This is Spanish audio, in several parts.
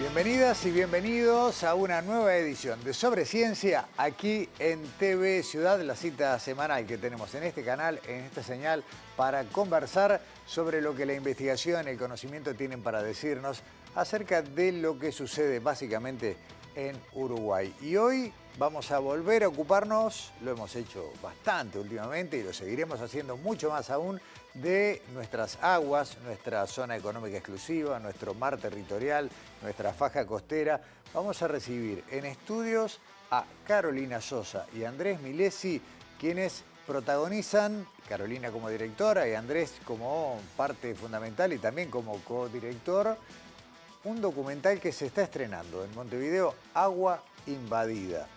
Bienvenidas y bienvenidos a una nueva edición de Sobre Ciencia aquí en TV Ciudad, la cita semanal que tenemos en este canal, en esta señal, para conversar sobre lo que la investigación y el conocimiento tienen para decirnos acerca de lo que sucede básicamente en Uruguay. Y hoy vamos a volver a ocuparnos, lo hemos hecho bastante últimamente y lo seguiremos haciendo mucho más aún, de nuestras aguas, nuestra zona económica exclusiva, nuestro mar territorial, nuestra faja costera. Vamos a recibir en estudios a Carolina Sosa y Andrés Milesi, quienes protagonizan, Carolina como directora y Andrés como parte fundamental y también como codirector, un documental que se está estrenando en Montevideo, Agua Invadida,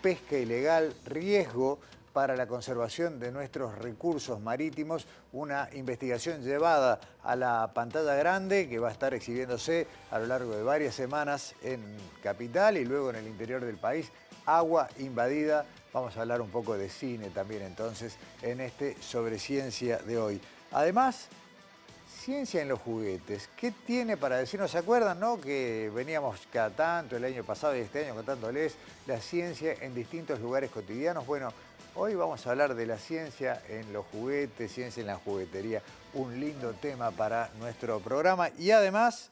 pesca ilegal, riesgo para la conservación de nuestros recursos marítimos, una investigación llevada a la pantalla grande que va a estar exhibiéndose a lo largo de varias semanas en Capital y luego en el interior del país. Agua Invadida. Vamos a hablar un poco de cine también entonces en este Sobre Ciencia de hoy. Además, ciencia en los juguetes. ¿Qué tiene para decirnos? ¿Se acuerdan, no? Que veníamos cada tanto, el año pasado y este año, contándoles la ciencia en distintos lugares cotidianos. Bueno, hoy vamos a hablar de la ciencia en los juguetes, ciencia en la juguetería. Un lindo tema para nuestro programa. Y además,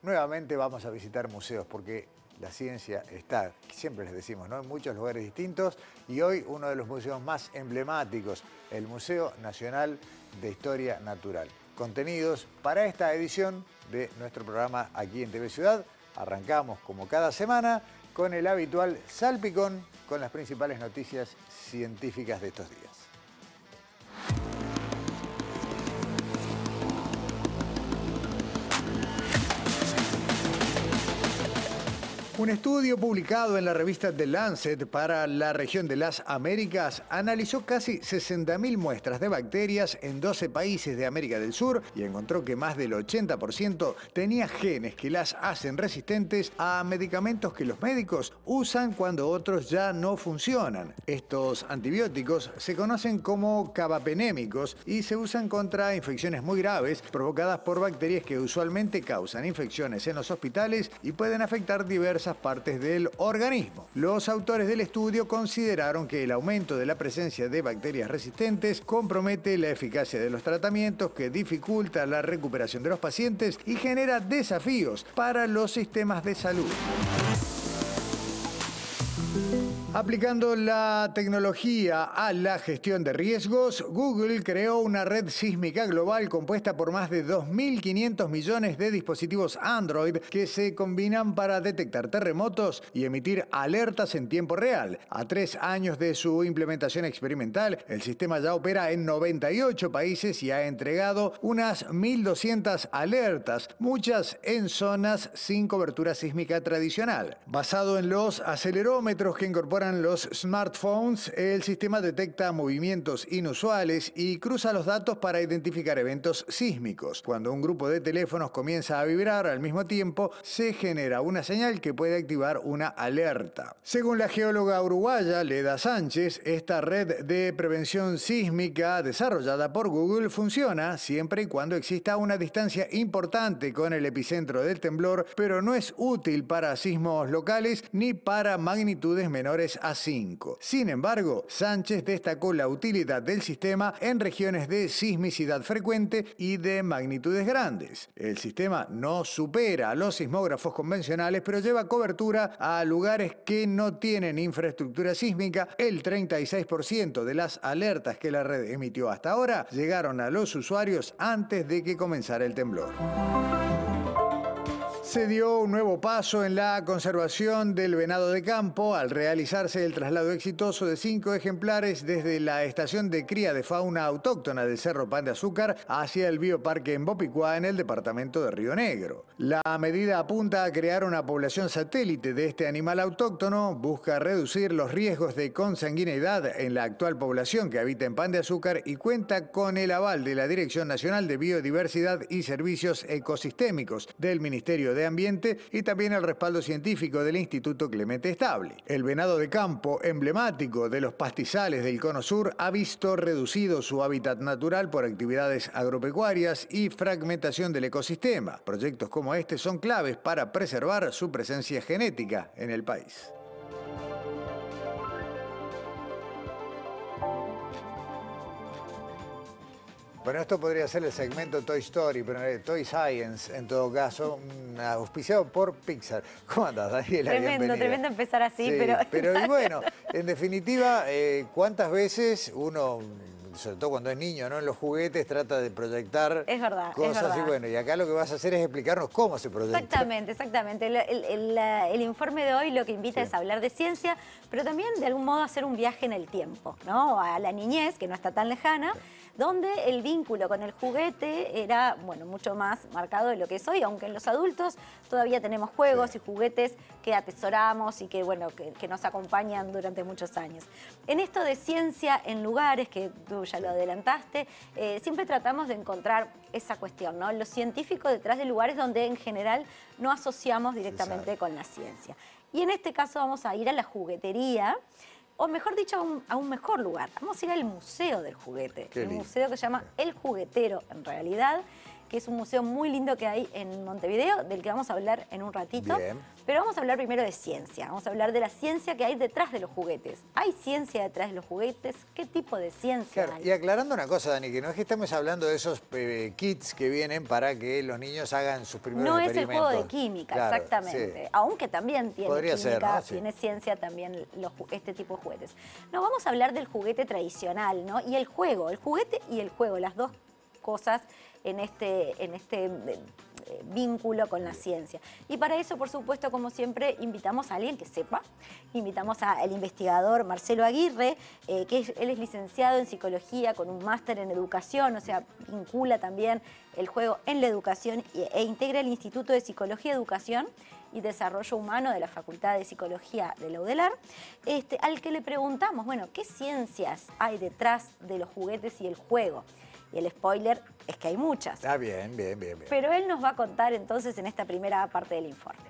nuevamente vamos a visitar museos, porque la ciencia está, siempre les decimos, ¿no?, en muchos lugares distintos. Y hoy uno de los museos más emblemáticos, el Museo Nacional de Historia Natural. Contenidos para esta edición de nuestro programa aquí en TV Ciudad. Arrancamos como cada semana con el habitual salpicón con las principales noticias científicas de estos días. Un estudio publicado en la revista The Lancet para la región de las Américas analizó casi 60.000 muestras de bacterias en 12 países de América del Sur y encontró que más del 80% tenía genes que las hacen resistentes a medicamentos que los médicos usan cuando otros ya no funcionan. Estos antibióticos se conocen como carbapenémicos y se usan contra infecciones muy graves provocadas por bacterias que usualmente causan infecciones en los hospitales y pueden afectar diversas partes del organismo. Los autores del estudio consideraron que el aumento de la presencia de bacterias resistentes compromete la eficacia de los tratamientos, que dificulta la recuperación de los pacientes y genera desafíos para los sistemas de salud. Aplicando la tecnología a la gestión de riesgos, Google creó una red sísmica global compuesta por más de 2.500 millones de dispositivos Android que se combinan para detectar terremotos y emitir alertas en tiempo real. A 3 años de su implementación experimental, el sistema ya opera en 98 países y ha entregado unas 1.200 alertas, muchas en zonas sin cobertura sísmica tradicional. Basado en los acelerómetros que incorporan los smartphones, el sistema detecta movimientos inusuales y cruza los datos para identificar eventos sísmicos. Cuando un grupo de teléfonos comienza a vibrar al mismo tiempo, se genera una señal que puede activar una alerta. Según la geóloga uruguaya Leda Sánchez, esta red de prevención sísmica desarrollada por Google funciona siempre y cuando exista una distancia importante con el epicentro del temblor, pero no es útil para sismos locales ni para magnitudes menores a 5. Sin embargo, Sánchez destacó la utilidad del sistema en regiones de sismicidad frecuente y de magnitudes grandes. El sistema no supera a los sismógrafos convencionales, pero lleva cobertura a lugares que no tienen infraestructura sísmica. El 36% de las alertas que la red emitió hasta ahora llegaron a los usuarios antes de que comenzara el temblor. Se dio un nuevo paso en la conservación del venado de campo al realizarse el traslado exitoso de 5 ejemplares desde la estación de cría de fauna autóctona del Cerro Pan de Azúcar hacia el bioparque en Bopicuá, en el departamento de Río Negro. La medida apunta a crear una población satélite de este animal autóctono, busca reducir los riesgos de consanguineidad en la actual población que habita en Pan de Azúcar y cuenta con el aval de la Dirección Nacional de Biodiversidad y Servicios Ecosistémicos del Ministerio de Ambiente y también el respaldo científico del Instituto Clemente Estable. El venado de campo, emblemático de los pastizales del Cono Sur, ha visto reducido su hábitat natural por actividades agropecuarias y fragmentación del ecosistema. Proyectos como este son claves para preservar su presencia genética en el país. Bueno, esto podría ser el segmento Toy Story, pero Toy Science, en todo caso, auspiciado por Pixar. ¿Cómo andás, Daniela? Tremendo empezar así, sí, pero... y bueno, en definitiva, ¿cuántas veces uno, sobre todo cuando es niño, ¿no? En los juguetes trata de proyectar cosas? Y bueno, y acá lo que vas a hacer es explicarnos cómo se proyecta. Exactamente. El informe de hoy lo que invita es a hablar de ciencia, pero también de algún modo hacer un viaje en el tiempo, ¿no? A la niñez, que no está tan lejana, donde el vínculo con el juguete era, bueno, mucho más marcado de lo que es hoy, aunque en los adultos todavía tenemos juegos y juguetes que atesoramos y que, bueno, que nos acompañan durante muchos años. En esto de ciencia en lugares, que tú ya lo adelantaste, siempre tratamos de encontrar esa cuestión, ¿no? Lo científico detrás de lugares donde en general no asociamos directamente con la ciencia. Y en este caso vamos a ir a la juguetería, o mejor dicho, a un mejor lugar. Vamos a ir al Museo del Juguete. El museo que se llama El Juguetero, en realidad, que es un museo muy lindo que hay en Montevideo, del que vamos a hablar en un ratito. Bien. Pero vamos a hablar primero de ciencia. Vamos a hablar de la ciencia que hay detrás de los juguetes. ¿Hay ciencia detrás de los juguetes? ¿Qué tipo de ciencia hay? Y aclarando una cosa, Dani, que no es que estemos hablando de esos kits que vienen para que los niños hagan sus primeros experimentos. No es el juego de química, exactamente. Sí. Aunque también tiene Podría química, ser, ¿no? Sí. tiene ciencia también este tipo de juguetes. No, vamos a hablar del juguete tradicional, ¿no? Y el juego, el juguete y el juego, las dos cosas en este vínculo con la ciencia. Y para eso, por supuesto, como siempre, invitamos a alguien que sepa. Invitamos al investigador Marcelo Aguirre, él es licenciado en psicología con un máster en educación, o sea, vincula también el juego en la educación e integra el Instituto de Psicología, Educación y Desarrollo Humano de la Facultad de Psicología de la UDELAR, al que le preguntamos, bueno, ¿qué ciencias hay detrás de los juguetes y el juego? Y el spoiler es que hay muchas. Ah, bien. Pero él nos va a contar entonces en esta primera parte del informe.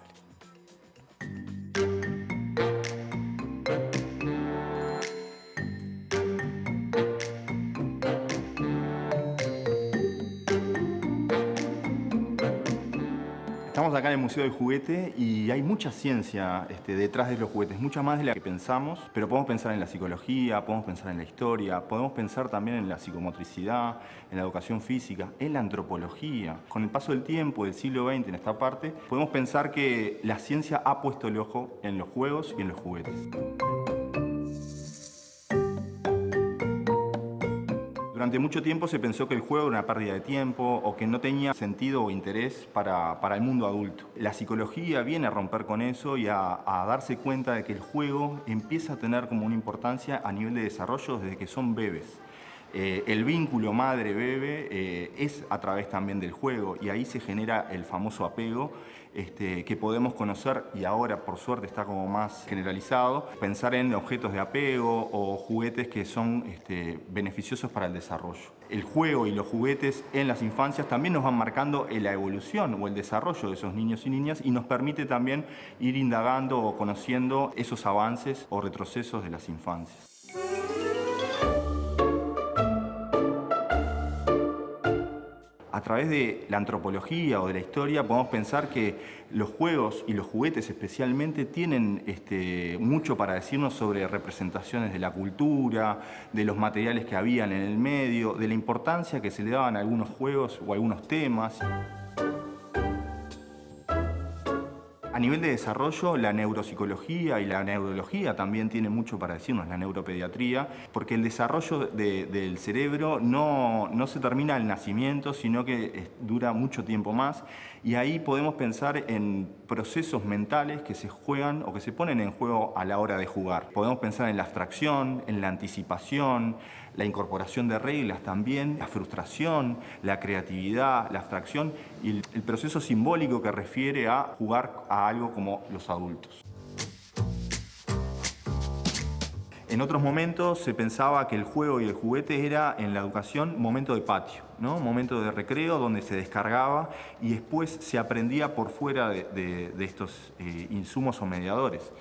Estamos acá en el Museo del Juguete y hay mucha ciencia detrás de los juguetes, mucha más de la que pensamos, pero podemos pensar en la psicología, podemos pensar en la historia, podemos pensar también en la psicomotricidad, en la educación física, en la antropología. Con el paso del tiempo, del siglo XX en esta parte, podemos pensar que la ciencia ha puesto el ojo en los juegos y en los juguetes. Durante mucho tiempo se pensó que el juego era una pérdida de tiempo o que no tenía sentido o interés para el mundo adulto. La psicología viene a romper con eso y a darse cuenta de que el juego empieza a tener como una importancia a nivel de desarrollo desde que son bebés. El vínculo madre-bebé es a través también del juego y ahí se genera el famoso apego que podemos conocer y ahora por suerte está como más generalizado, pensar en objetos de apego o juguetes que son beneficiosos para el desarrollo. El juego y los juguetes en las infancias también nos van marcando la evolución o el desarrollo de esos niños y niñas y nos permite también ir indagando o conociendo esos avances o retrocesos de las infancias. A través de la antropología o de la historia podemos pensar que los juegos y los juguetes especialmente tienen mucho para decirnos sobre representaciones de la cultura, de los materiales que habían en el medio, de la importancia que se le daban a algunos juegos o a algunos temas. A nivel de desarrollo, la neuropsicología y la neurología también tienen mucho para decirnos, la neuropediatría, porque el desarrollo del cerebro no se termina al nacimiento, sino que dura mucho tiempo más. Y ahí podemos pensar en procesos mentales que se juegan o que se ponen en juego a la hora de jugar. Podemos pensar en la abstracción, en la anticipación, la incorporación de reglas también, la frustración, la creatividad, la abstracción y el proceso simbólico que refiere a jugar a algo como los adultos. En otros momentos se pensaba que el juego y el juguete era en la educación momento de patio, ¿no? Momento de recreo donde se descargaba y después se aprendía por fuera de estos insumos o mediadores.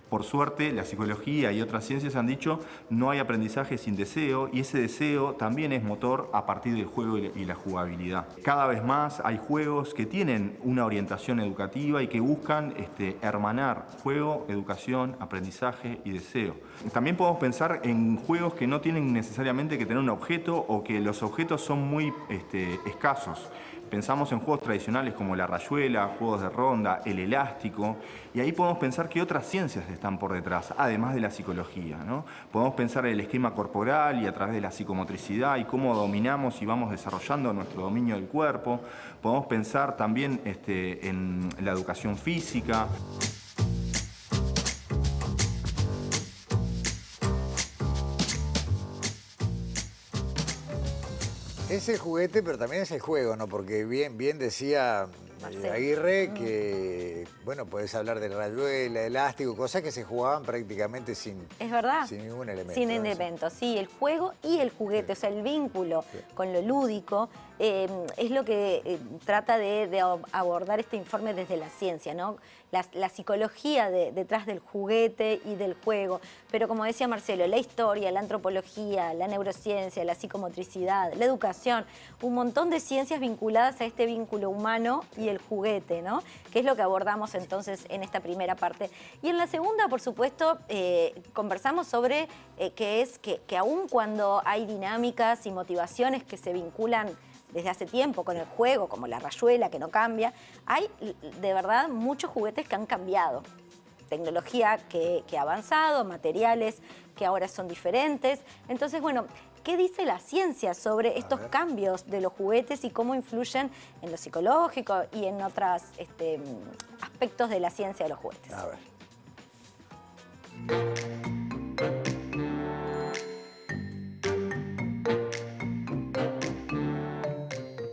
Por suerte, la psicología y otras ciencias han dicho no hay aprendizaje sin deseo y ese deseo también es motor a partir del juego y la jugabilidad. Cada vez más hay juegos que tienen una orientación educativa y que buscan hermanar juego, educación, aprendizaje y deseo. También podemos pensar en juegos que no tienen necesariamente que tener un objeto o que los objetos son muy escasos. Pensamos en juegos tradicionales como la rayuela, juegos de ronda, el elástico, y ahí podemos pensar que otras ciencias están por detrás, además de la psicología, ¿no? Podemos pensar en el esquema corporal y a través de la psicomotricidad y cómo dominamos y vamos desarrollando nuestro dominio del cuerpo. Podemos pensar también en la educación física. Es el juguete, pero también es el juego, ¿no? Porque bien decía Aguirre que, bueno, podés hablar de rayuela, elástico, cosas que se jugaban prácticamente sin ningún elemento. Sin elementos, sí, el juego y el juguete, sí. O sea, el vínculo con lo lúdico es lo que trata de abordar este informe desde la ciencia, ¿no? La psicología detrás del juguete y del juego. Pero como decía Marcelo, la historia, la antropología, la neurociencia, la psicomotricidad, la educación, un montón de ciencias vinculadas a este vínculo humano y el juguete, ¿no? Que es lo que abordamos entonces en esta primera parte. Y en la segunda, por supuesto, conversamos sobre que aun cuando hay dinámicas y motivaciones que se vinculan desde hace tiempo con el juego, como la rayuela, que no cambia, hay de verdad muchos juguetes que han cambiado. Tecnología que ha avanzado, materiales que ahora son diferentes. Entonces, bueno, ¿qué dice la ciencia sobre estos cambios de los juguetes y cómo influyen en lo psicológico y en otros aspectos de la ciencia de los juguetes? A ver.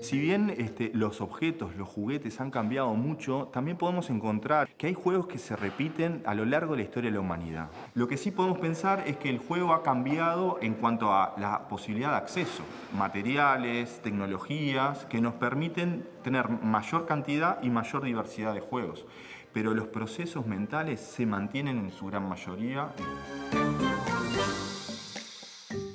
Si bien los objetos, los juguetes han cambiado mucho, también podemos encontrar que hay juegos que se repiten a lo largo de la historia de la humanidad. Lo que sí podemos pensar es que el juego ha cambiado en cuanto a la posibilidad de acceso, materiales, tecnologías que nos permiten tener mayor cantidad y mayor diversidad de juegos. Pero los procesos mentales se mantienen en su gran mayoría.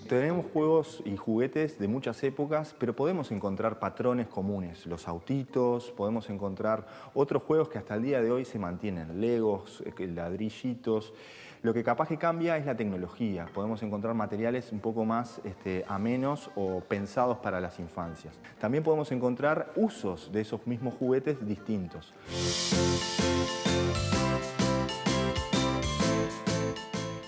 Tenemos juegos y juguetes de muchas épocas, pero podemos encontrar patrones comunes. Los autitos, podemos encontrar otros juegos que hasta el día de hoy se mantienen. Legos, ladrillitos. Lo que capaz que cambia es la tecnología. Podemos encontrar materiales un poco más amenos o pensados para las infancias. También podemos encontrar usos de esos mismos juguetes distintos.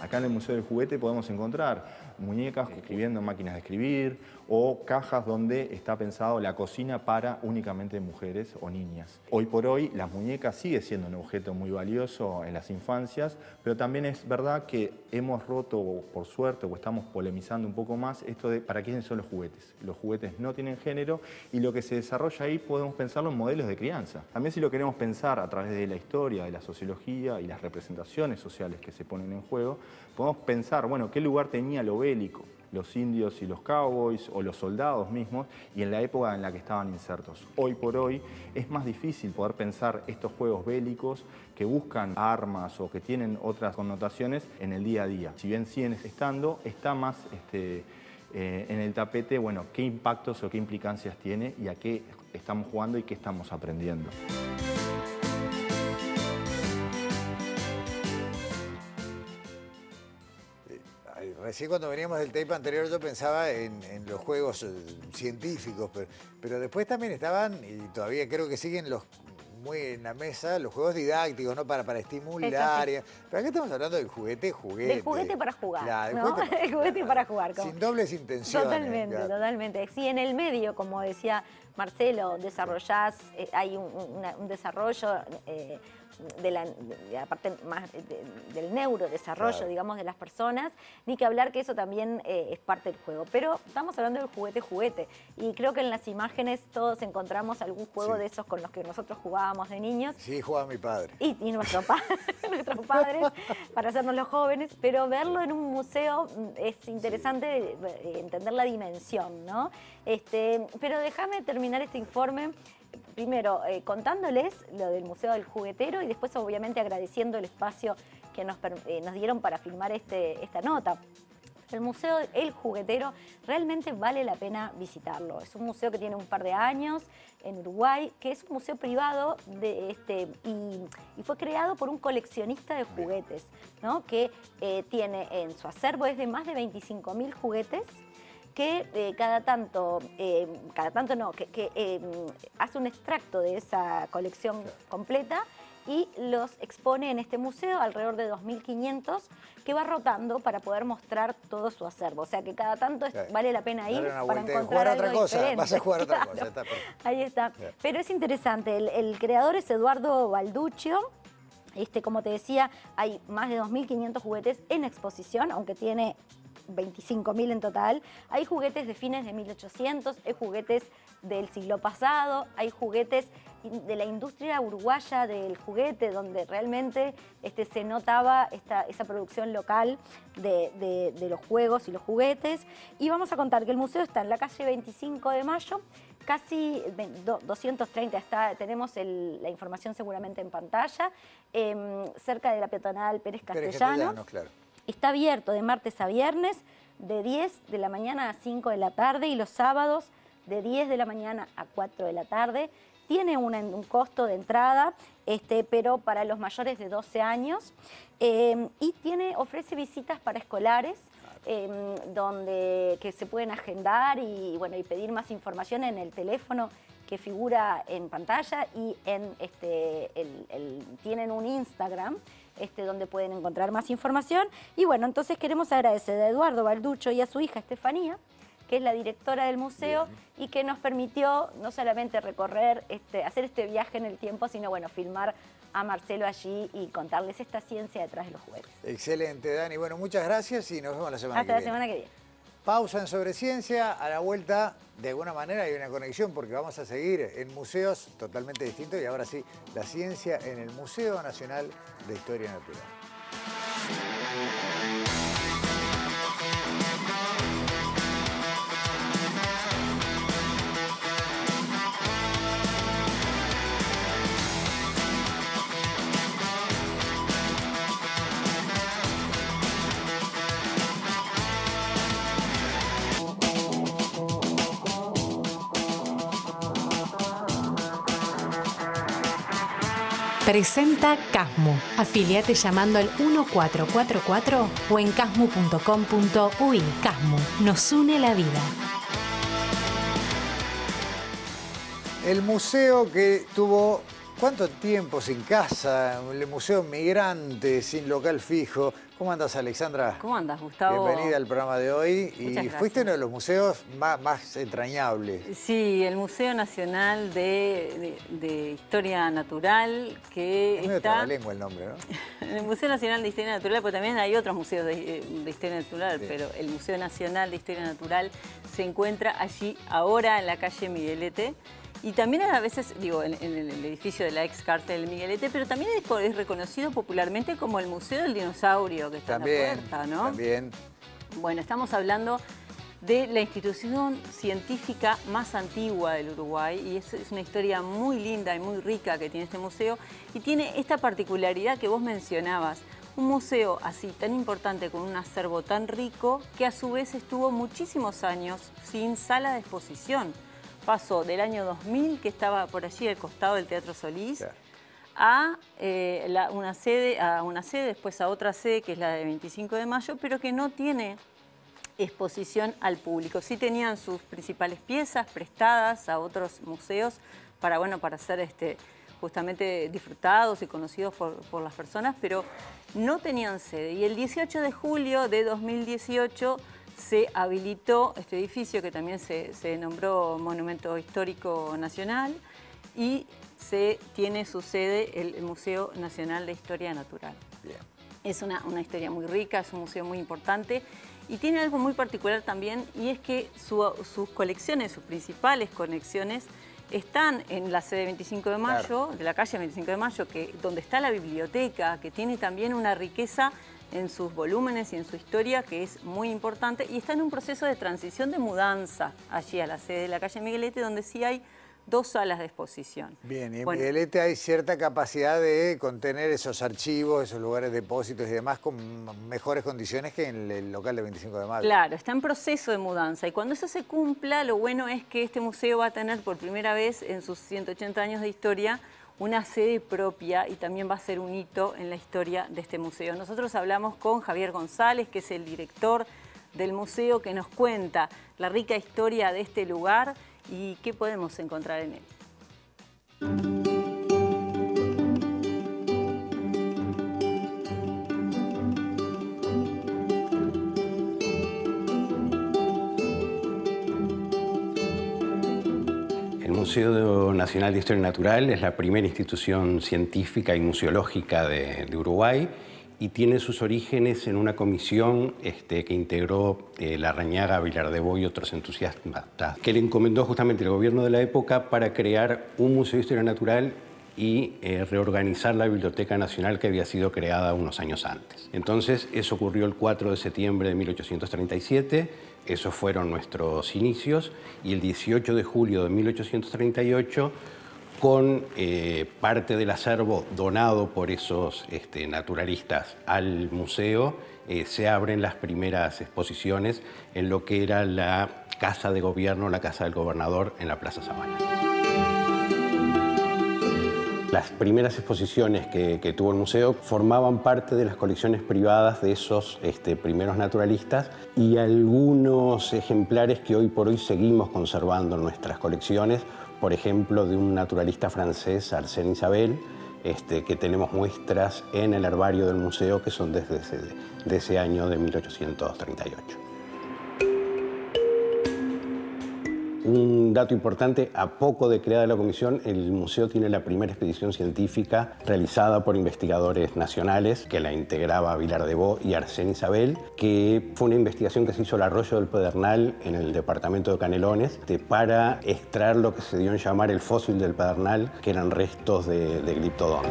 Acá en el Museo del Juguete podemos encontrar muñecas escribiendo en máquinas de escribir o cajas donde está pensado la cocina para únicamente mujeres o niñas. Hoy por hoy las muñecas sigue siendo un objeto muy valioso en las infancias, pero también es verdad que hemos roto, por suerte, o estamos polemizando un poco más esto de para quiénes son los juguetes. Los juguetes no tienen género y lo que se desarrolla ahí podemos pensarlo en modelos de crianza. También si lo queremos pensar a través de la historia, de la sociología y las representaciones sociales que se ponen en juego, podemos pensar, bueno, ¿qué lugar tenía lo bélico? Los indios y los cowboys o los soldados mismos y en la época en la que estaban insertos. Hoy por hoy es más difícil poder pensar estos juegos bélicos que buscan armas o que tienen otras connotaciones en el día a día. Si bien siguen estando, está más en el tapete, bueno, qué impactos o qué implicancias tiene y a qué estamos jugando y qué estamos aprendiendo. Recién cuando veníamos del tape anterior yo pensaba en los juegos científicos, pero después también estaban, y todavía creo que siguen muy en la mesa, los juegos didácticos, ¿no? Para estimular. Sí. Pero acá estamos hablando del juguete. Del juguete para jugar, claro, ¿no? El juguete para jugar. Sin dobles intenciones. Totalmente, claro. Totalmente. Sí, en el medio, como decía Marcelo, desarrollás, hay un desarrollo la parte más del neurodesarrollo, Claro. digamos, de las personas, ni que hablar que eso también es parte del juego. Pero estamos hablando del juguete, y creo que en las imágenes todos encontramos algún juego Sí. de esos con los que nosotros jugábamos de niños. Sí, jugaba mi padre. Y nuestros padres, para hacernos los jóvenes, pero verlo en un museo es interesante entender la dimensión, ¿no? Pero déjame terminar este informe, primero contándoles lo del Museo del Juguetero y después obviamente agradeciendo el espacio que nos dieron para filmar esta nota. El Museo El Juguetero realmente vale la pena visitarlo. Es un museo que tiene un par de años en Uruguay, que es un museo privado y fue creado por un coleccionista de juguetes, ¿no? Que tiene en su acervo es de más de 25.000 juguetes, que hace un extracto de esa colección completa y los expone en este museo, alrededor de 2.500, que va rotando para poder mostrar todo su acervo. O sea que cada tanto vale la pena ir para encontrar jugar algo otra cosa, diferente. vas a jugar otra Claro. cosa. Está perfecto. Ahí está. Bien. Pero es interesante, el creador es Eduardo Balduccio. Como te decía, hay más de 2.500 juguetes en exposición, aunque tiene 25.000 en total. Hay juguetes de fines de 1800, hay juguetes del siglo pasado, hay juguetes de la industria uruguaya del juguete, donde realmente se notaba esa producción local de los juegos y los juguetes. Y vamos a contar que el museo está en la calle 25 de Mayo, casi 230, tenemos la información seguramente en pantalla, cerca de la peatonal Pérez Castellanos. Claro. Está abierto de martes a viernes, de 10 de la mañana a 5 de la tarde, y los sábados de 10 de la mañana a 4 de la tarde. Tiene un costo de entrada, pero para los mayores de 12 años. Y ofrece visitas para escolares, que se pueden agendar y pedir más información en el teléfono que figura en pantalla, y tienen un Instagram donde pueden encontrar más información. Y bueno, entonces queremos agradecer a Eduardo Balduccio y a su hija Estefanía, que es la directora del museo. Bien. Y que nos permitió no solamente recorrer, hacer este viaje en el tiempo, sino filmar a Marcelo allí y contarles esta ciencia detrás de los juguetes. Excelente, Dani. Bueno, muchas gracias y nos vemos la semana que viene. Hasta la semana que viene. Pausa en Sobre Ciencia. A la vuelta, de alguna manera hay una conexión porque vamos a seguir en museos totalmente distintos, y ahora sí, la ciencia en el Museo Nacional de Historia Natural. Presenta Casmu. Afiliate llamando al 1444 o en casmu.com.uy. Casmu, nos une la vida. El museo que tuvo ¿cuánto tiempo sin casa? El Museo Migrante, sin local fijo. ¿Cómo andas, Alexandra? ¿Cómo andas, Gustavo? Bienvenida al programa de hoy. Y fuiste uno de los museos más entrañables. Sí, el Museo Nacional de Historia Natural, que es medio trabalengua el nombre, ¿no? El Museo Nacional de Historia Natural, porque también hay otros museos de Historia Natural, sí. Pero el Museo Nacional de Historia Natural se encuentra allí ahora en la calle Miguelete. Y también a veces, digo, en el edificio de la ex cárcel del Miguelete, pero también es reconocido popularmente como el Museo del Dinosaurio, que está también, en la puerta, ¿no? También. Bueno, estamos hablando de la institución científica más antigua del Uruguay, y es una historia muy linda y muy rica que tiene este museo, y tiene esta particularidad que vos mencionabas. Un museo así tan importante, con un acervo tan rico, que a su vez estuvo muchísimos años sin sala de exposición. Pasó del año 2000, que estaba por allí al costado del Teatro Solís, claro, a una sede, después a otra sede, que es la de 25 de Mayo, pero que no tiene exposición al público. Sí tenían sus principales piezas prestadas a otros museos para ser justamente disfrutados y conocidos por las personas, pero no tenían sede. Y el 18 de julio de 2018 se habilitó este edificio, que también se nombró Monumento Histórico Nacional, y tiene su sede el Museo Nacional de Historia Natural. Bien. Es una historia muy rica, es un museo muy importante y tiene algo muy particular también, y es que sus colecciones, sus principales colecciones, están en la sede 25 de Mayo, claro, de la calle 25 de Mayo, donde está la biblioteca, que tiene también una riqueza en sus volúmenes y en su historia, que es muy importante, y está en un proceso de transición de mudanza allí a la sede de la calle Miguelete, donde sí hay 2 salas de exposición. Bien, y en bueno, Miguelete hay cierta capacidad de contener esos archivos, esos lugares de depósitos y demás con mejores condiciones que en el local de 25 de Mayo. Claro, está en proceso de mudanza, y cuando eso se cumpla, lo bueno es que este museo va a tener por primera vez en sus 180 años de historia una sede propia, y también va a ser un hito en la historia de este museo. Nosotros hablamos con Javier González, que es el director del museo, que nos cuenta la rica historia de este lugar y qué podemos encontrar en él. El Museo Nacional de Historia Natural es la primera institución científica y museológica de Uruguay, y tiene sus orígenes en una comisión que integró Larrañaga, Vilardebó y otros entusiastas, que le encomendó justamente el gobierno de la época para crear un museo de historia natural y reorganizar la Biblioteca Nacional, que había sido creada unos años antes. Entonces, eso ocurrió el 4 de septiembre de 1837, esos fueron nuestros inicios, y el 18 de julio de 1838, con parte del acervo donado por esos naturalistas al museo, se abren las primeras exposiciones en lo que era la Casa de Gobierno, la Casa del Gobernador, en la Plaza Sabana. Las primeras exposiciones que tuvo el museo formaban parte de las colecciones privadas de esos primeros naturalistas, y algunos ejemplares que hoy por hoy seguimos conservando en nuestras colecciones, por ejemplo, de un naturalista francés, Arsène Isabelle, que tenemos muestras en el herbario del museo, que son desde ese año de 1838. Un dato importante: a poco de creada la comisión, el museo tiene la primera expedición científica realizada por investigadores nacionales, que la integraba Vilardebó y Arsène Isabelle, que fue una investigación que se hizo al arroyo del Pedernal, en el departamento de Canelones, para extraer lo que se dio en llamar el fósil del Pedernal, que eran restos de gliptodonte.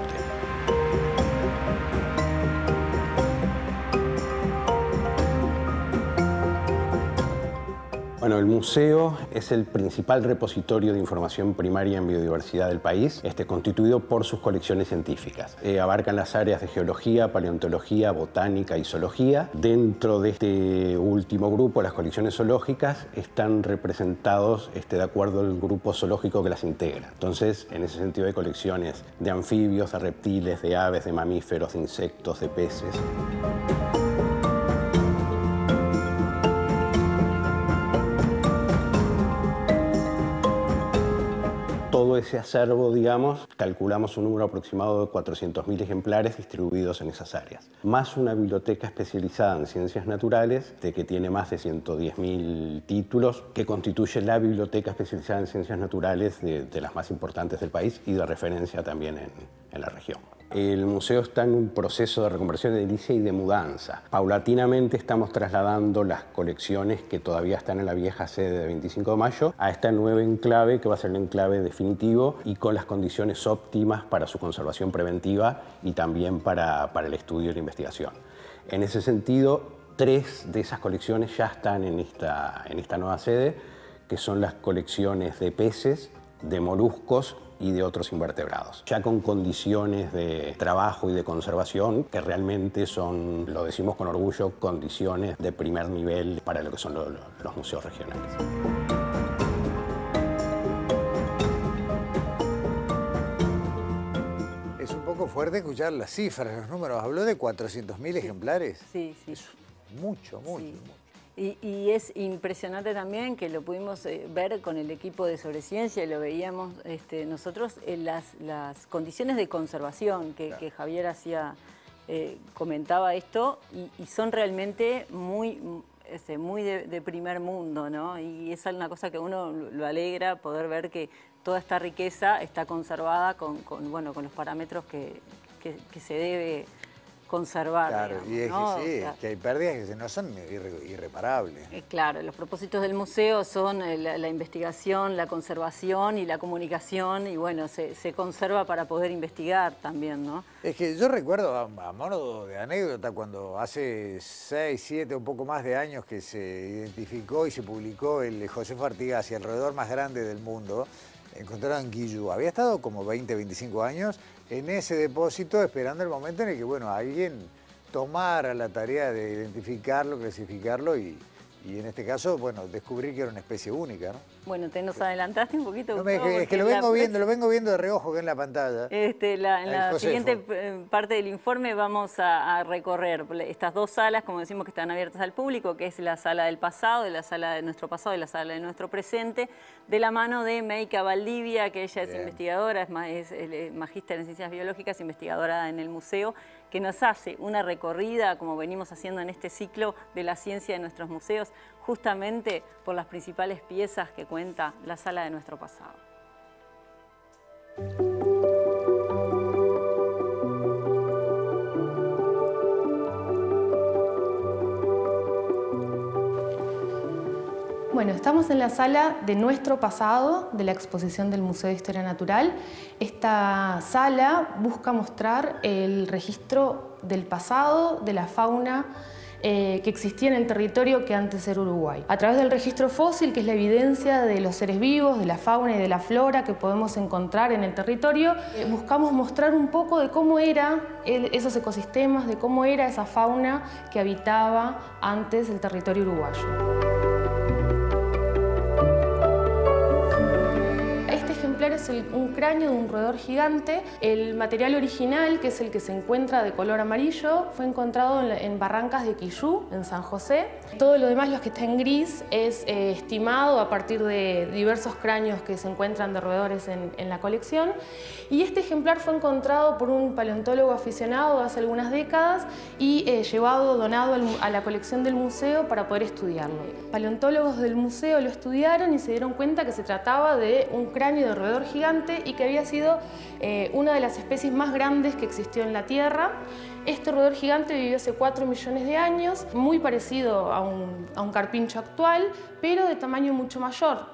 Bueno, el museo es el principal repositorio de información primaria en biodiversidad del país, constituido por sus colecciones científicas. Abarcan las áreas de geología, paleontología, botánica y zoología. Dentro de este último grupo, las colecciones zoológicas, están representados de acuerdo al grupo zoológico que las integra. Entonces, en ese sentido, hay colecciones de anfibios, de reptiles, de aves, de mamíferos, de insectos, de peces. Todo ese acervo, digamos, calculamos un número aproximado de 400.000 ejemplares distribuidos en esas áreas. Más una biblioteca especializada en ciencias naturales, que tiene más de 110.000 títulos, que constituye la biblioteca especializada en ciencias naturales de las más importantes del país y de referencia también en la región. El museo está en un proceso de reconversión edilicia y de mudanza. Paulatinamente estamos trasladando las colecciones que todavía están en la vieja sede de 25 de Mayo a esta nueva enclave, que va a ser el enclave definitivo y con las condiciones óptimas para su conservación preventiva y también para el estudio y la investigación. En ese sentido, 3 de esas colecciones ya están en esta nueva sede, que son las colecciones de peces, de moluscos y de otros invertebrados, ya con condiciones de trabajo y de conservación que realmente son, lo decimos con orgullo, condiciones de primer nivel para lo que son los museos regionales. Es un poco fuerte escuchar las cifras, los números. Habló de 400.000 ejemplares. Sí, sí. Es mucho, mucho, Sí. mucho. Y es impresionante también, que lo pudimos ver con el equipo de Sobreciencia, y lo veíamos nosotros, en las condiciones de conservación que Javier comentaba esto, y son realmente muy de primer mundo, ¿no? Y es una cosa que uno lo alegra, poder ver que toda esta riqueza está conservada con los parámetros que se debe conservar. Claro, digamos, y es ¿no? que sí, O sea, es que hay pérdidas que no son irreparables. Claro, los propósitos del museo son la investigación, la conservación y la comunicación, y bueno, se conserva para poder investigar también, ¿no? Es que yo recuerdo, a modo de anécdota, cuando hace 6, 7, un poco más de años que se identificó y se publicó el Josefo Artigas, el roedor más grande del mundo, encontrado en Quillú. Había estado como 20, 25 años en ese depósito esperando el momento en el que, bueno, alguien tomara la tarea de identificarlo, clasificarlo y en este caso, bueno, descubrir que era una especie única, ¿no? Bueno, te nos adelantaste un poquito. No, es que lo vengo viendo de reojo que en la pantalla. En la siguiente parte del informe vamos a recorrer estas dos salas, como decimos, que están abiertas al público, que es la sala del pasado, la sala de nuestro pasado y la sala de nuestro presente, de la mano de Meika Valdivia, que ella es investigadora, es magíster en ciencias biológicas, investigadora en el museo, que nos hace una recorrida, como venimos haciendo en este ciclo de la ciencia de nuestros museos, justamente por las principales piezas que cuenta la sala de nuestro pasado. Bueno, estamos en la sala de nuestro pasado, de la exposición del Museo de Historia Natural. Esta sala busca mostrar el registro del pasado, de la fauna que existía en el territorio que antes era Uruguay. A través del registro fósil, que es la evidencia de los seres vivos, de la fauna y de la flora que podemos encontrar en el territorio, buscamos mostrar un poco de cómo eran esos ecosistemas, de cómo era esa fauna que habitaba antes el territorio uruguayo. Es un cráneo de un roedor gigante. El material original, que es el que se encuentra de color amarillo, fue encontrado en Barrancas de Quillú, en San José. Todo lo demás, lo que está en gris, es estimado a partir de diversos cráneos que se encuentran de roedores en la colección. Y este ejemplar fue encontrado por un paleontólogo aficionado hace algunas décadas y donado a la colección del museo para poder estudiarlo. Paleontólogos del museo lo estudiaron y se dieron cuenta que se trataba de un cráneo de roedor gigante y que había sido una de las especies más grandes que existió en la Tierra. Este roedor gigante vivió hace 4 millones de años, muy parecido a un carpincho actual, pero de tamaño mucho mayor.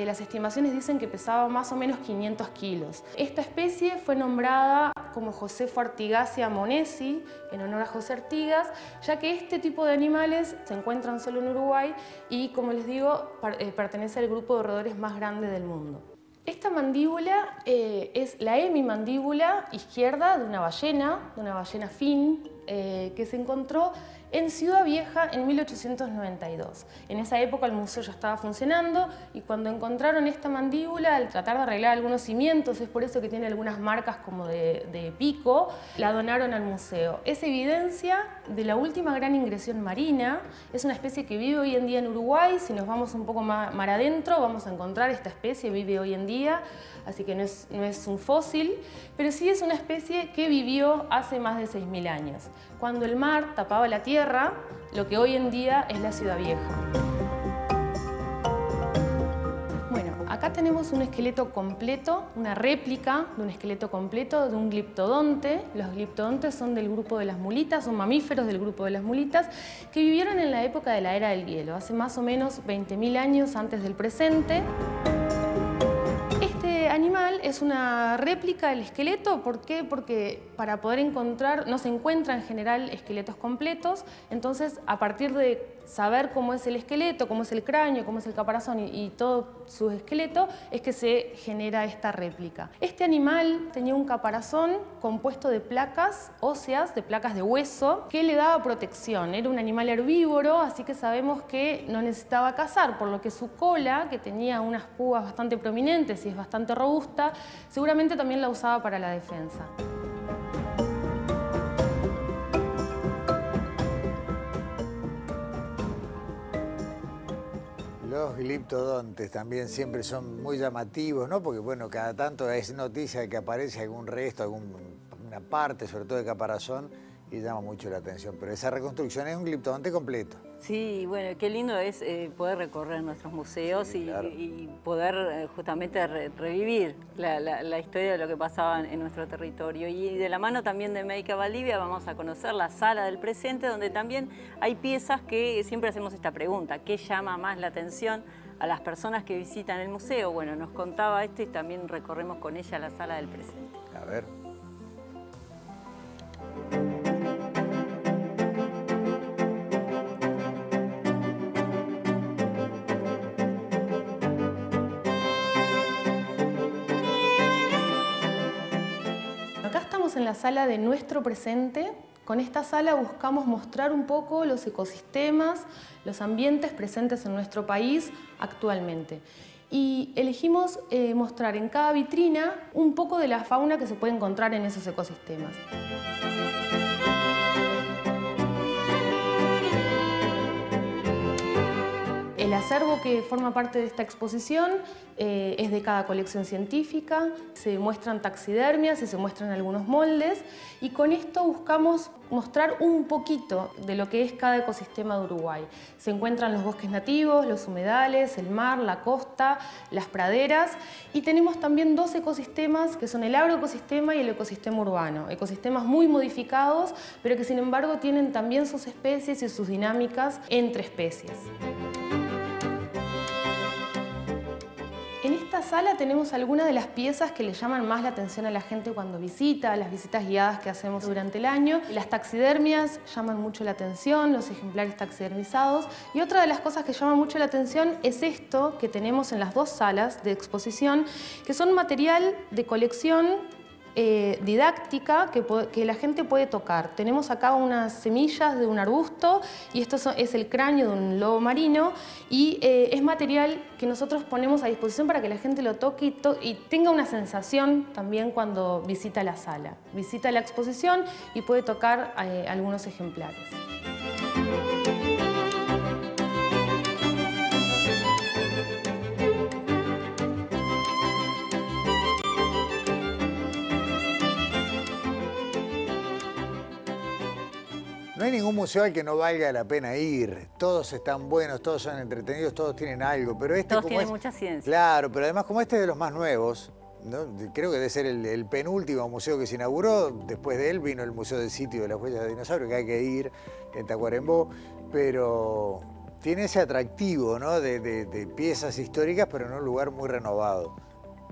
Las estimaciones dicen que pesaba más o menos 500 kilos. Esta especie fue nombrada como Josefo Artigasia monesi, en honor a José Artigas, ya que este tipo de animales se encuentran solo en Uruguay y, como les digo, pertenece al grupo de roedores más grande del mundo. Esta mandíbula es la hemimandíbula izquierda de una ballena fin, que se encontró en Ciudad Vieja en 1892. En esa época el museo ya estaba funcionando y cuando encontraron esta mandíbula, al tratar de arreglar algunos cimientos, es por eso que tiene algunas marcas como de pico, la donaron al museo. Es evidencia de la última gran ingresión marina. Es una especie que vive hoy en día en Uruguay. Si nos vamos un poco mar adentro, vamos a encontrar esta especie, vive hoy en día, así que no es un fósil, pero sí es una especie que vivió hace más de 6.000 años, cuando el mar tapaba la tierra, lo que hoy en día es la Ciudad Vieja. Bueno, acá tenemos un esqueleto completo, una réplica de un esqueleto completo de un gliptodonte. Los gliptodontes son del grupo de las mulitas, son mamíferos del grupo de las mulitas, que vivieron en la época de la era del hielo, hace más o menos 20.000 años antes del presente. Este animal es una réplica del esqueleto. ¿Por qué? Porque para poder encontrar, no se encuentran en general esqueletos completos, entonces a partir de saber cómo es el esqueleto, cómo es el cráneo, cómo es el caparazón y todo su esqueleto, es que se genera esta réplica. Este animal tenía un caparazón compuesto de placas óseas, de placas de hueso, que le daba protección. Era un animal herbívoro, así que sabemos que no necesitaba cazar, por lo que su cola, que tenía unas púas bastante prominentes y es bastante robusta, seguramente también la usaba para la defensa. Los gliptodontes también siempre son muy llamativos, ¿no? Porque, bueno, cada tanto es noticia de que aparece algún resto, alguna parte, sobre todo de caparazón, y llama mucho la atención. Pero esa reconstrucción es un gliptodonte completo. Sí, bueno, qué lindo es poder recorrer nuestros museos, sí, claro. y poder justamente revivir la historia de lo que pasaba en nuestro territorio. Y de la mano también de Médica Valdivia vamos a conocer la sala del presente, donde también hay piezas que siempre hacemos esta pregunta: ¿qué llama más la atención a las personas que visitan el museo? Bueno, nos contaba esto y también recorremos con ella la sala del presente. A ver. En la sala de nuestro presente. Con esta sala buscamos mostrar un poco los ecosistemas, los ambientes presentes en nuestro país actualmente. Y elegimos mostrar en cada vitrina un poco de la fauna que se puede encontrar en esos ecosistemas. El acervo que forma parte de esta exposición es de cada colección científica, se muestran taxidermias y se muestran algunos moldes, y con esto buscamos mostrar un poquito de lo que es cada ecosistema de Uruguay. Se encuentran los bosques nativos, los humedales, el mar, la costa, las praderas, y tenemos también dos ecosistemas que son el agroecosistema y el ecosistema urbano, ecosistemas muy modificados, pero que sin embargo tienen también sus especies y sus dinámicas entre especies. En esta sala tenemos algunas de las piezas que le llaman más la atención a la gente cuando visita, las visitas guiadas que hacemos durante el año. Las taxidermias llaman mucho la atención, los ejemplares taxidermizados. Y otra de las cosas que llama mucho la atención es esto que tenemos en las dos salas de exposición, que son material de colección didáctica que la gente puede tocar. Tenemos acá unas semillas de un arbusto y esto es el cráneo de un lobo marino, y es material que nosotros ponemos a disposición para que la gente lo toque y tenga una sensación también cuando visita la sala. Visita la exposición y puede tocar algunos ejemplares. No hay ningún museo al que no valga la pena ir. Todos están buenos, todos son entretenidos, todos tienen algo. Pero este, todos tienen mucha ciencia. Claro, pero además como este es de los más nuevos, ¿no? Creo que debe ser el penúltimo museo que se inauguró. Después de él vino el Museo del Sitio de las Huellas de Dinosaurio, que hay que ir en Tacuarembó. Pero tiene ese atractivo, ¿no? de piezas históricas, pero en un lugar muy renovado.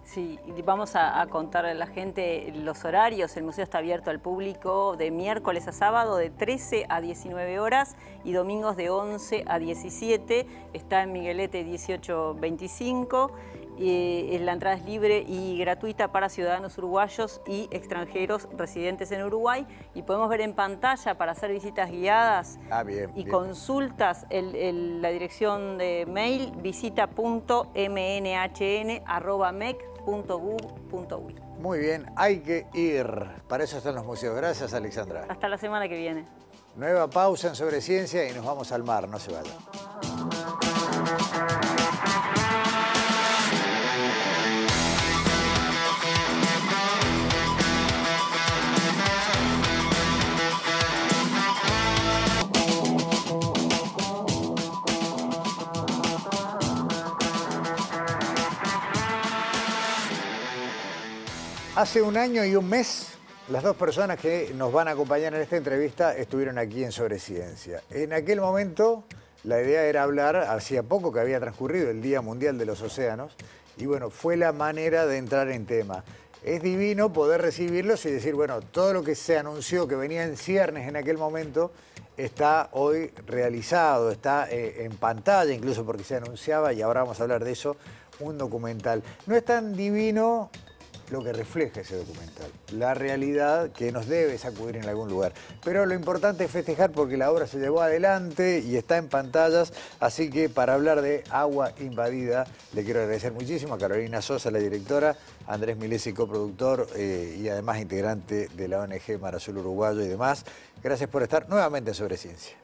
Sí, y vamos a contar a la gente los horarios. El museo está abierto al público de miércoles a sábado de 13 a 19 horas y domingos de 11 a 17. Está en Miguelete 1825. La entrada es libre y gratuita para ciudadanos uruguayos y extranjeros residentes en Uruguay. Y podemos ver en pantalla para hacer visitas guiadas y consultas la dirección de mail visita.mnhn@mec.gov.uy. Muy bien, hay que ir. Para eso están los museos. Gracias, Alexandra. Hasta la semana que viene. Nueva pausa en Sobre Ciencia y nos vamos al mar. No se vayan. Hace un año y un mes, las dos personas que nos van a acompañar en esta entrevista estuvieron aquí en Sobre Ciencia. En aquel momento, la idea era hablar, hacía poco que había transcurrido el Día Mundial de los Océanos, y bueno, fue la manera de entrar en tema. Es divino poder recibirlos y decir, bueno, todo lo que se anunció que venía en ciernes en aquel momento está hoy realizado, está en pantalla, incluso porque se anunciaba, y ahora vamos a hablar de eso, un documental. No es tan divino lo que refleja ese documental, la realidad que nos debe sacudir en algún lugar. Pero lo importante es festejar porque la obra se llevó adelante y está en pantallas, así que para hablar de Agua Invadida, le quiero agradecer muchísimo a Carolina Sosa, la directora, a Andrés Milesi, coproductor y además integrante de la ONG Mar Azul Uruguayo y demás. Gracias por estar nuevamente en Sobre Ciencia.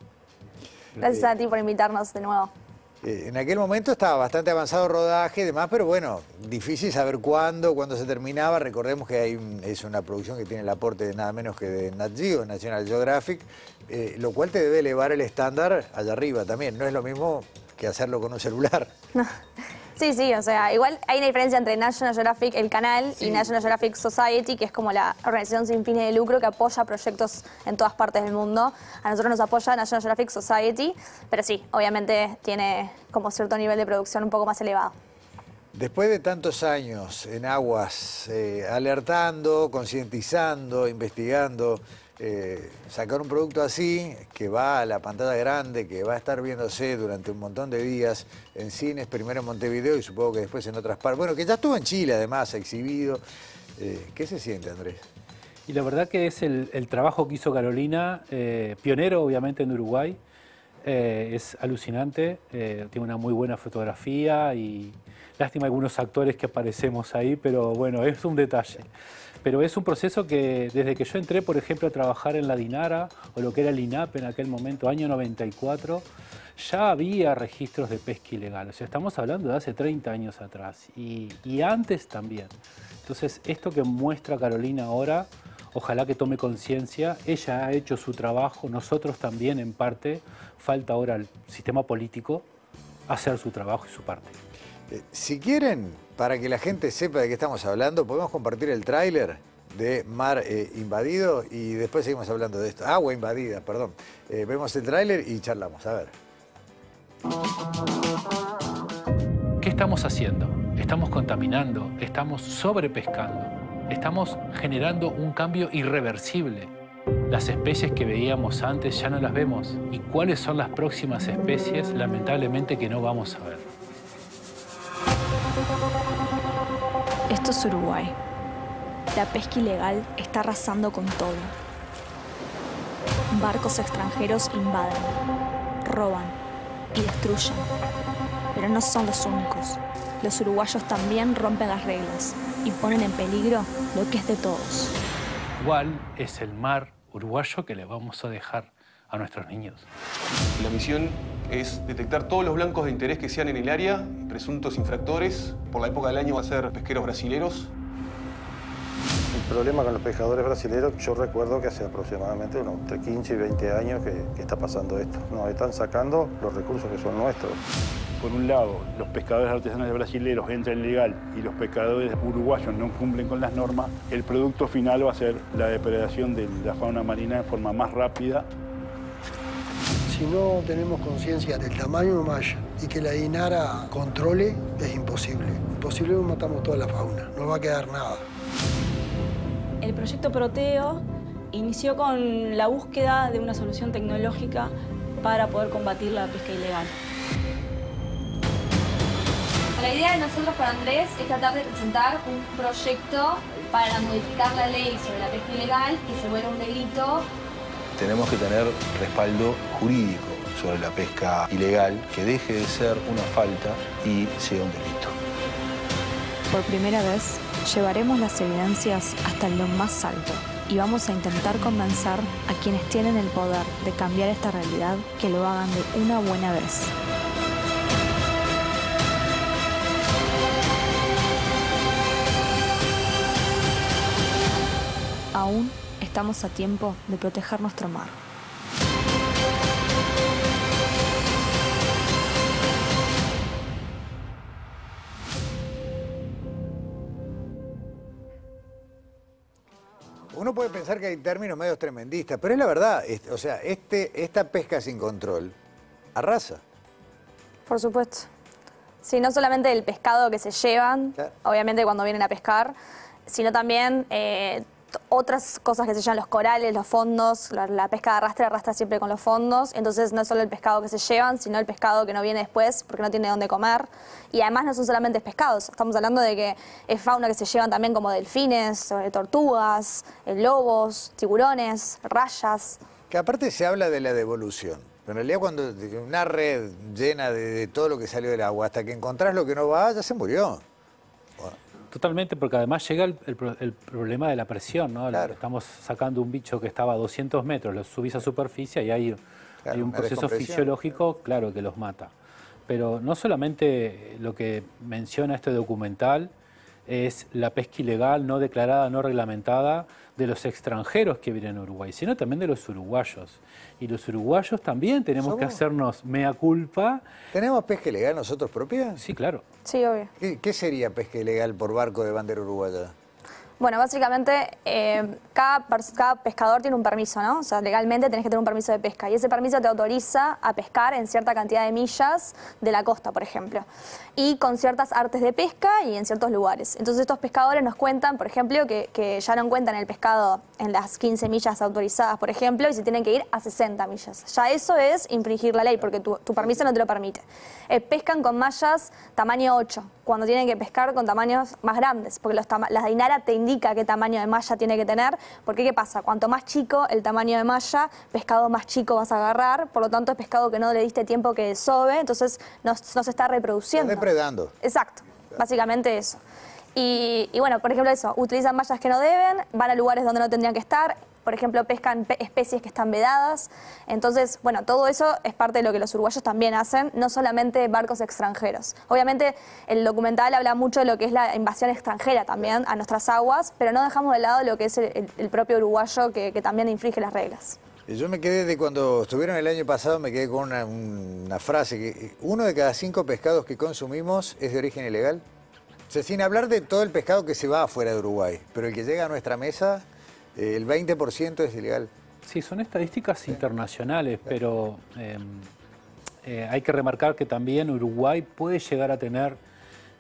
Gracias a ti por invitarnos de nuevo. En aquel momento estaba bastante avanzado el rodaje y demás, pero bueno, difícil saber cuándo se terminaba. Recordemos que es una producción que tiene el aporte de nada menos que de Nat Geo, National Geographic, lo cual te debe elevar el estándar allá arriba también. No es lo mismo que hacerlo con un celular. Sí, sí, o sea, igual hay una diferencia entre National Geographic, el canal, y National Geographic Society, que es como la organización sin fines de lucro que apoya proyectos en todas partes del mundo. A nosotros nos apoya National Geographic Society, pero sí, obviamente tiene como cierto nivel de producción un poco más elevado. Después de tantos años en aguas, alertando, concientizando, investigando, sacar un producto así, que va a la pantalla grande, que va a estar viéndose durante un montón de días en cines, primero en Montevideo y supongo que después en otras partes. Bueno, que ya estuvo en Chile además, exhibido. ¿Qué se siente, Andrés? Y la verdad que es el trabajo que hizo Carolina, pionero obviamente en Uruguay, es alucinante, tiene una muy buena fotografía y lástima algunos actores que aparecemos ahí, pero bueno, es un detalle. Pero es un proceso que desde que yo entré, por ejemplo, a trabajar en la DINARA o lo que era el INAP en aquel momento, año 94, ya había registros de pesca ilegal. O sea, estamos hablando de hace 30 años atrás y antes también. Entonces, esto que muestra Carolina ahora, ojalá que tome conciencia. Ella ha hecho su trabajo, nosotros también en parte. Falta ahora al sistema político hacer su trabajo y su parte. Si quieren, para que la gente sepa de qué estamos hablando, podemos compartir el tráiler de Mar Invadido y después seguimos hablando de esto. Agua Invadida, perdón. Vemos el tráiler y charlamos, a ver. ¿Qué estamos haciendo? Estamos contaminando, estamos sobrepescando, estamos generando un cambio irreversible. Las especies que veíamos antes ya no las vemos. ¿Y cuáles son las próximas especies, lamentablemente, que no vamos a ver? Esto es Uruguay. La pesca ilegal está arrasando con todo. Barcos extranjeros invaden, roban y destruyen. Pero no son los únicos. Los uruguayos también rompen las reglas y ponen en peligro lo que es de todos. ¿Cuál es el mar uruguayo que le vamos a dejar a nuestros niños? La misión es detectar todos los blancos de interés que sean en el área, presuntos infractores. Por la época del año va a ser pesqueros brasileros. El problema con los pescadores brasileños, yo recuerdo que hace aproximadamente entre 15 y 20 años que está pasando esto. Nos están sacando los recursos que son nuestros. Por un lado, los pescadores artesanales brasileños entran ilegal y los pescadores uruguayos no cumplen con las normas, el producto final va a ser la depredación de la fauna marina en forma más rápida. Si no tenemos conciencia del tamaño de malla y que la DINARA controle, es imposible. Imposible, matamos toda la fauna, no va a quedar nada. El proyecto Proteo inició con la búsqueda de una solución tecnológica para poder combatir la pesca ilegal. La idea de nosotros con Andrés es tratar de presentar un proyecto para modificar la ley sobre la pesca ilegal que se vuelva un delito. Tenemos que tener respaldo jurídico sobre la pesca ilegal, que deje de ser una falta y sea un delito. Por primera vez, llevaremos las evidencias hasta lo más alto y vamos a intentar convencer a quienes tienen el poder de cambiar esta realidad que lo hagan de una buena vez. Aún estamos a tiempo de proteger nuestro mar. Uno puede pensar que hay términos medios tremendistas, pero es la verdad. O sea, esta pesca sin control arrasa. Por supuesto. Sí, no solamente el pescado que se llevan, obviamente cuando vienen a pescar, sino también otras cosas que se llaman los corales, los fondos. La pesca de arrastra siempre con los fondos. Entonces no es solo el pescado que se llevan, sino el pescado que no viene después porque no tiene dónde comer. Y además no son solamente pescados. Estamos hablando de que es fauna que se llevan también como delfines, tortugas, lobos, tiburones, rayas. Que aparte se habla de la devolución. Pero en realidad cuando una red llena de todo lo que salió del agua, hasta que encontrás lo que no va, ya se murió. Totalmente, porque además llega el problema de la presión, ¿no? Claro. Estamos sacando un bicho que estaba a 200 metros, lo subís a superficie y hay un proceso fisiológico, claro, que los mata. pero no solamente lo que menciona este documental es la pesca ilegal, no declarada, no reglamentada de los extranjeros que vienen a Uruguay, sino también de los uruguayos. Y los uruguayos también tenemos que hacernos mea culpa. ¿Tenemos pesca ilegal nosotros propia? Sí, claro. Sí, obvio. ¿Qué sería pesca ilegal por barco de bandera uruguaya? Bueno, básicamente cada pescador tiene un permiso, ¿no? O sea, legalmente tenés que tener un permiso de pesca y ese permiso te autoriza a pescar en cierta cantidad de millas de la costa, por ejemplo, y con ciertas artes de pesca y en ciertos lugares. Entonces estos pescadores nos cuentan, por ejemplo, que ya no encuentran el pescado en las 15 millas autorizadas, por ejemplo, y se tienen que ir a 60 millas. Ya eso es infringir la ley porque tu permiso no te lo permite. Pescan con mallas tamaño 8, cuando tienen que pescar con tamaños más grandes, porque la DINARA te indica qué tamaño de malla tiene que tener, porque ¿qué pasa? Cuanto más chico el tamaño de malla, pescado más chico vas a agarrar, por lo tanto es pescado que no le diste tiempo que desove, entonces no se está reproduciendo. Está depredando. Exacto, básicamente eso. Y bueno, por ejemplo eso, utilizan mallas que no deben, van a lugares donde no tendrían que estar, por ejemplo pescan especies que están vedadas, entonces bueno, todo eso es parte de lo que los uruguayos también hacen, no solamente barcos extranjeros. Obviamente el documental habla mucho de lo que es la invasión extranjera también a nuestras aguas, pero no dejamos de lado lo que es el propio uruguayo que también infringe las reglas. Yo me quedé de cuando estuvieron el año pasado, me quedé con una frase, que 1 de cada 5 pescados que consumimos es de origen ilegal. O sea, sin hablar de todo el pescado que se va afuera de Uruguay, pero el que llega a nuestra mesa, el 20% es ilegal. Sí, son estadísticas internacionales, pero hay que remarcar que también Uruguay puede llegar a tener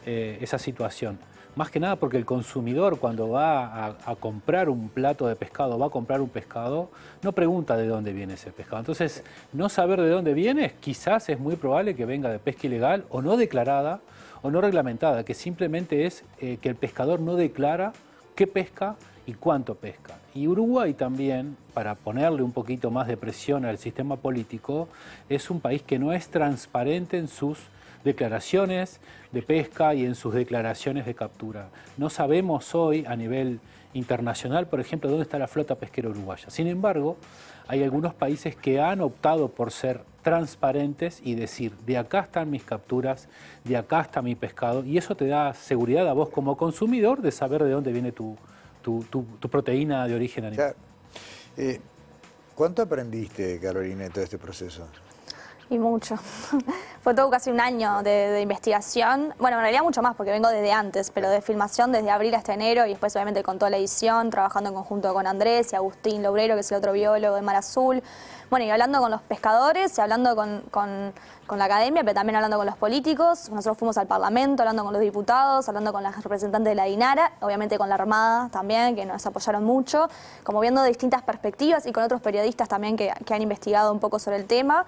esa situación. Más que nada porque el consumidor cuando va a comprar un plato de pescado, va a comprar un pescado, no pregunta de dónde viene ese pescado. Entonces, no saber de dónde viene, quizás es muy probable que venga de pesca ilegal o no declarada o no reglamentada, que simplemente es que el pescador no declara qué pesca y cuánto pesca. Y Uruguay también, para ponerle un poquito más de presión al sistema político, es un país que no es transparente en sus declaraciones de pesca y en sus declaraciones de captura. No sabemos hoy a nivel internacional, por ejemplo, dónde está la flota pesquera uruguaya. Sin embargo, hay algunos países que han optado por ser transparentes y decir, de acá están mis capturas, de acá está mi pescado, y eso te da seguridad a vos como consumidor de saber de dónde viene tu proteína de origen animal. Claro. ¿Cuánto aprendiste, Carolina, de todo este proceso? Y mucho. Fue todo casi un año de investigación. Bueno, en realidad mucho más porque vengo desde antes, pero de filmación desde abril hasta enero y después obviamente con toda la edición, trabajando en conjunto con Andrés y Agustín Lobrero, que es el otro biólogo de Mar Azul. Bueno, y hablando con los pescadores, y hablando con la academia, pero también hablando con los políticos. Nosotros fuimos al Parlamento, hablando con los diputados, hablando con las representantes de la DINARA, obviamente con la Armada también, que nos apoyaron mucho, como viendo distintas perspectivas y con otros periodistas también que han investigado un poco sobre el tema.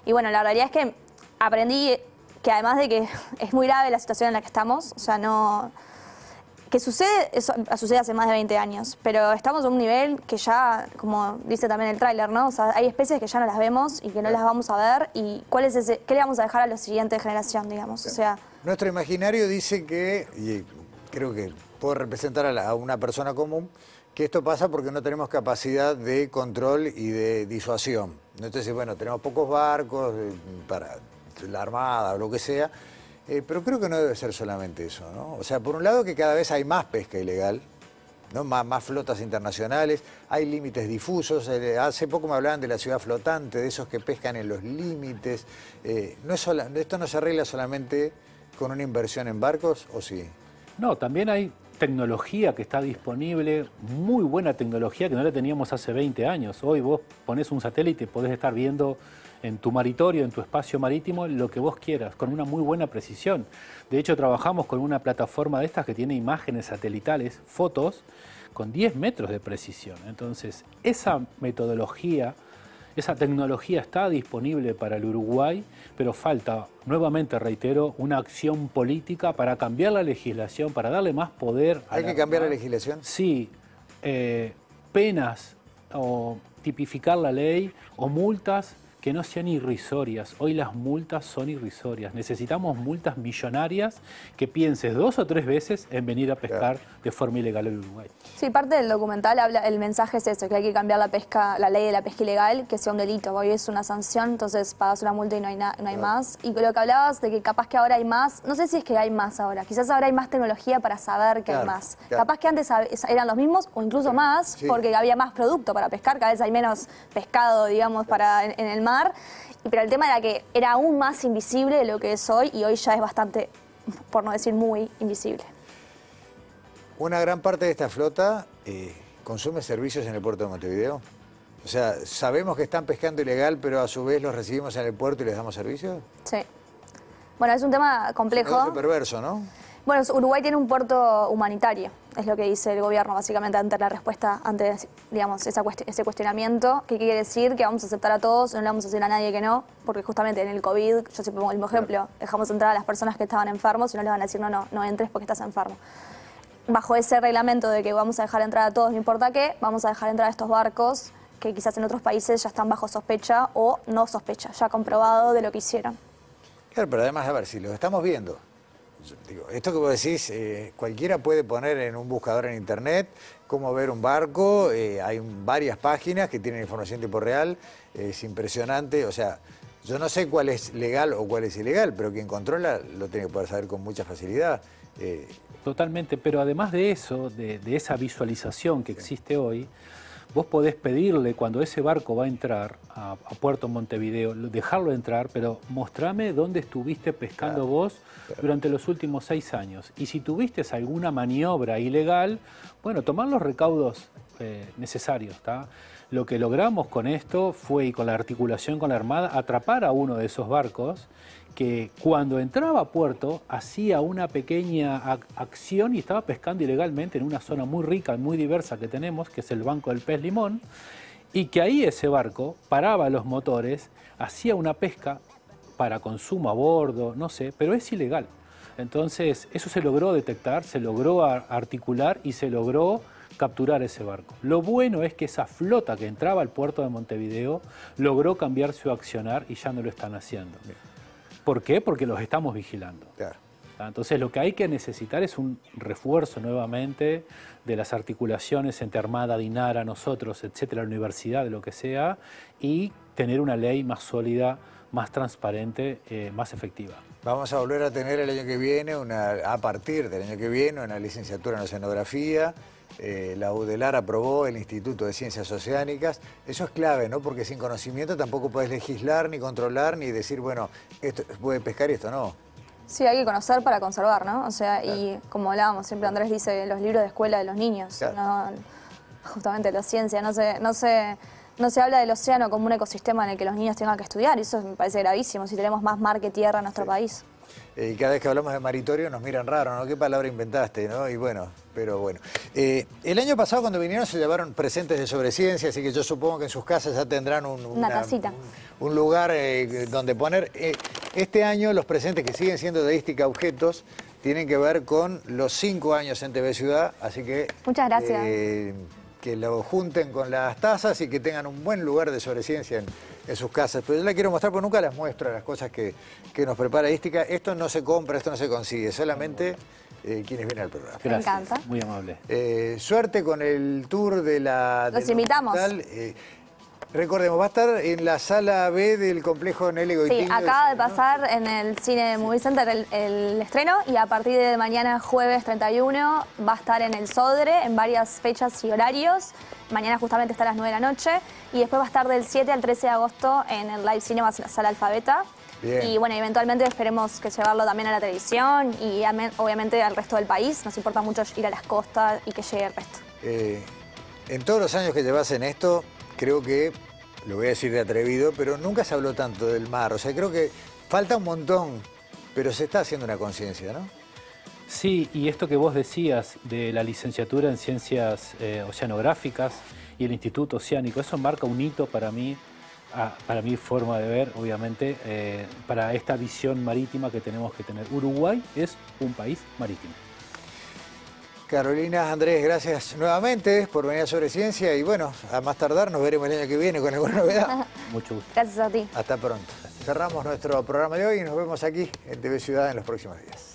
Y bueno, la realidad es que aprendí que además de que es muy grave la situación en la que estamos, o sea, no... Que sucede, eso sucede hace más de 20 años, pero estamos a un nivel que ya, como dice también el tráiler, ¿no? O sea, hay especies que ya no las vemos y que no las vamos a ver, y ¿qué le vamos a dejar a la siguiente generación, digamos? O sea... Nuestro imaginario dice que, y creo que puedo representar a una persona común, que esto pasa porque no tenemos capacidad de control y de disuasión. Entonces, bueno, tenemos pocos barcos para la Armada o lo que sea, pero creo que no debe ser solamente eso, ¿no? O sea, por un lado que cada vez hay más pesca ilegal, ¿no? Más flotas internacionales, hay límites difusos. Hace poco me hablaban de la ciudad flotante, de esos que pescan en los límites. ¿Esto no se arregla solamente con una inversión en barcos o sí? No, también hay tecnología que está disponible, muy buena tecnología que no la teníamos hace 20 años. Hoy vos ponés un satélite y podés estar viendo en tu maritorio, en tu espacio marítimo, lo que vos quieras, con una muy buena precisión. De hecho, trabajamos con una plataforma de estas que tiene imágenes satelitales, fotos, con 10 metros de precisión. Entonces, esa metodología, esa tecnología está disponible para el Uruguay, pero falta, nuevamente reitero, una acción política para cambiar la legislación, para darle más poder. ¿Hay que cambiar la legislación? Sí, penas o tipificar la ley o multas que no sean irrisorias. Hoy las multas son irrisorias. Necesitamos multas millonarias que pienses 2 o 3 veces en venir a pescar de forma ilegal al Uruguay. Sí, parte del documental el mensaje es eso, que hay que cambiar la ley de la pesca ilegal, que sea un delito. Hoy es una sanción, entonces pagas una multa y no hay más. Y lo que hablabas de que capaz que ahora hay más, no sé si es que hay más ahora, quizás ahora hay más tecnología para saber que hay más. Capaz que antes eran los mismos o incluso más, porque había más producto para pescar, cada vez hay menos pescado, digamos, en el mar. Pero el tema era que era aún más invisible de lo que es hoy y hoy ya es bastante, por no decir muy, invisible. Una gran parte de esta flota consume servicios en el puerto de Montevideo. O sea, sabemos que están pescando ilegal, pero a su vez los recibimos en el puerto y les damos servicio. Sí. Bueno, es un tema complejo. Es perverso, ¿no? Bueno, Uruguay tiene un puerto humanitario, es lo que dice el gobierno básicamente ante la respuesta, ante, digamos, ese cuestionamiento, que quiere decir que vamos a aceptar a todos, no le vamos a decir a nadie que no, porque justamente en el COVID, yo siempre pongo el mismo ejemplo, dejamos entrar a las personas que estaban enfermos y no les van a decir no entres porque estás enfermo. Bajo ese reglamento de que vamos a dejar entrar a todos, no importa qué, vamos a dejar entrar a estos barcos que quizás en otros países ya están bajo sospecha o no sospecha, ya comprobado de lo que hicieron. Claro, pero además, a ver, si lo estamos viendo, digo, esto que vos decís, cualquiera puede poner en un buscador en internet cómo ver un barco, hay varias páginas que tienen información en tiempo real, es impresionante, o sea, yo no sé cuál es legal o cuál es ilegal, pero quien controla lo tiene que poder saber con mucha facilidad. Totalmente, pero además de eso, de esa visualización que existe hoy, vos podés pedirle cuando ese barco va a entrar a Puerto Montevideo, dejarlo entrar, pero mostrame dónde estuviste pescando vos durante los últimos 6 años. Y si tuviste alguna maniobra ilegal, bueno, tomar los recaudos necesarios, ¿tá? Lo que logramos con esto fue, y con la articulación con la Armada, atrapar a uno de esos barcos que cuando entraba a puerto hacía una pequeña acción y estaba pescando ilegalmente en una zona muy rica y muy diversa que tenemos, que es el Banco del Pez Limón, y que ahí ese barco paraba los motores, hacía una pesca para consumo a bordo, no sé, pero es ilegal. Entonces eso se logró detectar, se logró articular y se logró capturar ese barco. Lo bueno es que esa flota que entraba al puerto de Montevideo logró cambiar su accionar y ya no lo están haciendo. ¿Por qué? Porque los estamos vigilando. Claro. Entonces lo que hay que necesitar es un refuerzo nuevamente de las articulaciones entre Armada, Dinara, nosotros, etcétera, la universidad, de lo que sea, y tener una ley más sólida, más transparente, más efectiva. Vamos a volver a tener el año que viene, a partir del año que viene, una licenciatura en oceanografía. La UDELAR aprobó el Instituto de Ciencias Oceánicas. Eso es clave, ¿no? Porque sin conocimiento tampoco puedes legislar, ni controlar, ni decir, bueno, esto puede pescar y esto no. Sí, hay que conocer para conservar, ¿no? O sea, claro. Y como hablábamos, siempre Andrés dice, los libros de escuela de los niños. Claro. No, justamente la ciencia, no se habla del océano como un ecosistema en el que los niños tengan que estudiar. Y eso me parece gravísimo, si tenemos más mar que tierra en nuestro país. Y cada vez que hablamos de maritorio nos miran raro, ¿no? ¿Qué palabra inventaste, no? Y bueno, pero bueno. El año pasado cuando vinieron se llevaron presentes de Sobreciencia, así que yo supongo que en sus casas ya tendrán una casita. Un lugar donde poner. Este año los presentes que siguen siendo de Ística Objetos tienen que ver con los 5 años en TV Ciudad, así que... Muchas gracias. Que lo junten con las tazas y que tengan un buen lugar de Sobreciencia en sus casas. Pero yo la quiero mostrar porque nunca las muestro, las cosas que nos prepara Ística. Esto no se compra, esto no se consigue, solamente quienes vienen al programa. Gracias. Me encanta. Muy amable. Suerte con el tour de la... Los invitamos. Recordemos, va a estar en la sala B del complejo Nelly Goitiño. Sí, acaba de pasar en el Cine Movie Center el estreno y a partir de mañana, jueves 31, va a estar en el Sodre en varias fechas y horarios. Mañana justamente está a las 9 de la noche y después va a estar del 7 al 13 de agosto en el Live Cinema, la sala Alfabeta. Bien. Y bueno, eventualmente esperemos que llevarlo también a la televisión y obviamente al resto del país. Nos importa mucho ir a las costas y que llegue el resto. En todos los años que llevas en esto, creo que, lo voy a decir de atrevido, pero nunca se habló tanto del mar. O sea, creo que falta un montón, pero se está haciendo una conciencia, ¿no? Sí, y esto que vos decías de la licenciatura en Ciencias Oceanográficas y el Instituto Oceánico, eso marca un hito para mí, para mi forma de ver, obviamente, para esta visión marítima que tenemos que tener. Uruguay es un país marítimo. Carolina, Andrés, gracias nuevamente por venir a Sobre Ciencia y bueno, a más tardar nos veremos el año que viene con alguna novedad. Mucho gusto. Gracias a ti. Hasta pronto. Cerramos nuestro programa de hoy y nos vemos aquí en TV Ciudad en los próximos días.